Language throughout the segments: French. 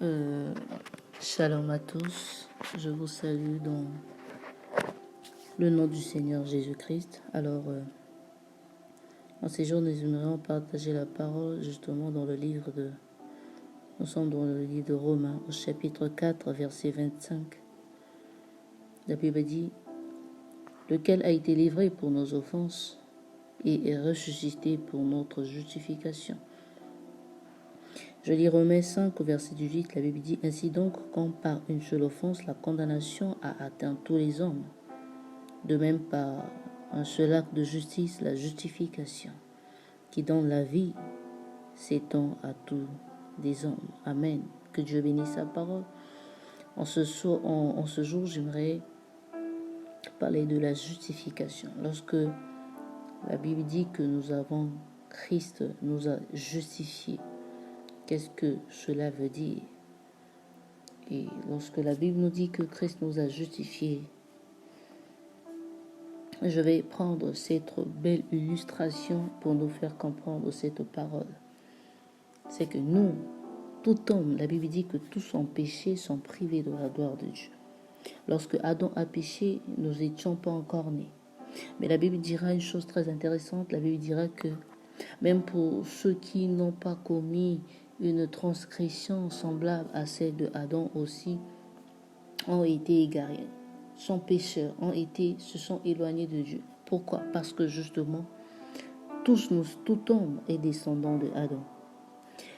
Euh, Shalom à tous, je vous salue dans le nom du Seigneur Jésus-Christ. Alors, en ces jours, nous aimerions partager la parole justement dans le livre de... Nous sommes dans le livre de Romains, au chapitre 4, verset 25. La Bible dit, lequel a été livré pour nos offenses et est ressuscité pour notre justification. Je lis Romains 5 au verset 18, la Bible dit, ainsi donc, quand par une seule offense, la condamnation a atteint tous les hommes, de même par un seul acte de justice, la justification, qui donne la vie, s'étend à tous les hommes. Amen. Que Dieu bénisse sa parole. En ce jour, j'aimerais parler de la justification. Lorsque la Bible dit que Christ nous a justifiés, qu'est-ce que cela veut dire? Et lorsque la Bible nous dit que Christ nous a justifiés, je vais prendre cette belle illustration pour nous faire comprendre cette parole. C'est que nous, tout homme, la Bible dit que tous ont péché, sont privés de la gloire de Dieu. Lorsque Adam a péché, nous n'étions pas encore nés. Mais la Bible dira une chose très intéressante. La Bible dira que même pour ceux qui n'ont pas commis une transgression semblable à celle de Adam aussi, ont été égarés, sont pécheurs, se sont éloignés de Dieu. Pourquoi? Parce que justement, tout homme est descendant de Adam.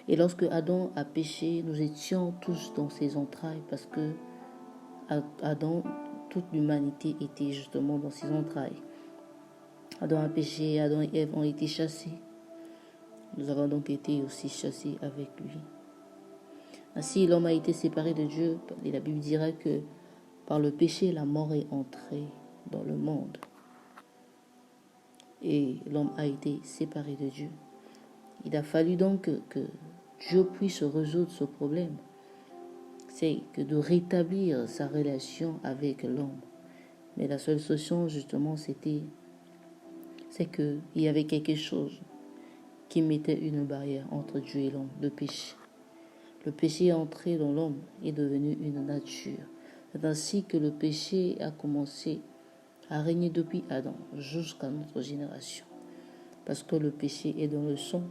Et lorsque Adam a péché, nous étions tous dans ses entrailles parce que Adam, toute l'humanité était justement dans ses entrailles. Adam a péché, Adam et Ève ont été chassés. Nous avons donc été aussi chassés avec lui. Ainsi, l'homme a été séparé de Dieu. Et la Bible dira que par le péché, la mort est entrée dans le monde. Et l'homme a été séparé de Dieu. Il a fallu donc que Dieu puisse résoudre ce problème. C'est que de rétablir sa relation avec l'homme. Mais la seule solution, justement, c'est qu'il y avait quelque chose qui mettait une barrière entre Dieu et l'homme, le péché. Le péché est entré dans l'homme, est devenu une nature. C'est ainsi que le péché a commencé à régner depuis Adam jusqu'à notre génération. Parce que le péché est dans le sang,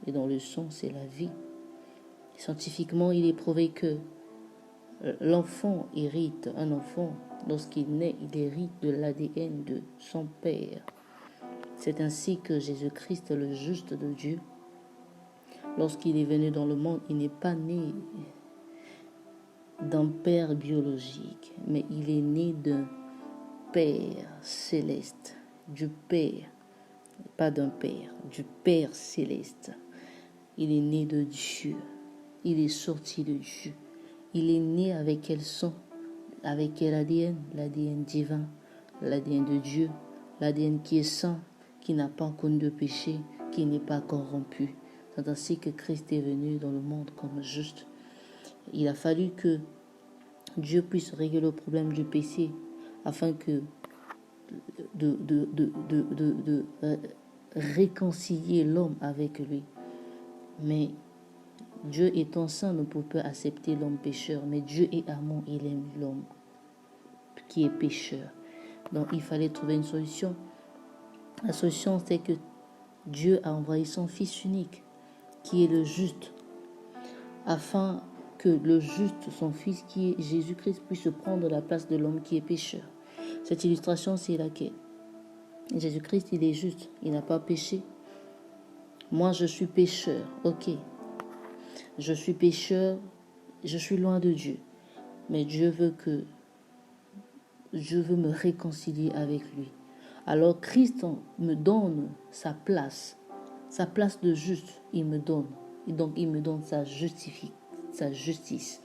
et dans le sang, c'est la vie. Scientifiquement, il est prouvé que l'enfant hérite, un enfant, lorsqu'il naît, il hérite de l'ADN de son père. C'est ainsi que Jésus-Christ, le juste de Dieu, lorsqu'il est venu dans le monde, il n'est pas né d'un père biologique, mais il est né d'un Père céleste, du Père, pas d'un Père, du Père céleste. Il est né de Dieu, il est sorti de Dieu. Il est né avec quel sang? Avec quel ADN? L'ADN divin, l'ADN de Dieu, l'ADN qui est saint, qui n'a pas connu de péché, qui n'est pas corrompu. C'est ainsi que Christ est venu dans le monde comme juste. Il a fallu que Dieu puisse régler le problème du péché afin que de réconcilier l'homme avec lui. Mais Dieu étant saint ne peut pas accepter l'homme pécheur, mais Dieu est amour, il aime l'homme qui est pécheur. Donc il fallait trouver une solution. La solution, c'est que Dieu a envoyé son Fils unique, qui est le juste, afin que le juste, son Fils qui est Jésus-Christ, puisse prendre la place de l'homme qui est pécheur. Cette illustration, c'est laquelle? Jésus-Christ, il est juste, il n'a pas péché. Moi, je suis pécheur, ok. Je suis pécheur, je suis loin de Dieu. Mais Dieu veut me réconcilier avec lui. Alors Christ me donne sa place de juste, il me donne. Et donc il me donne sa justice.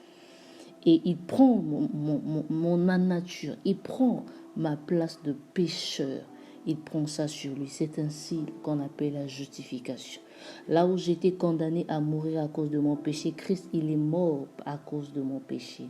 Et il prend mon nature, il prend ma place de pécheur. Il prend ça sur lui. C'est ainsi qu'on appelle la justification. Là où j'étais condamné à mourir à cause de mon péché, Christ, il est mort à cause de mon péché.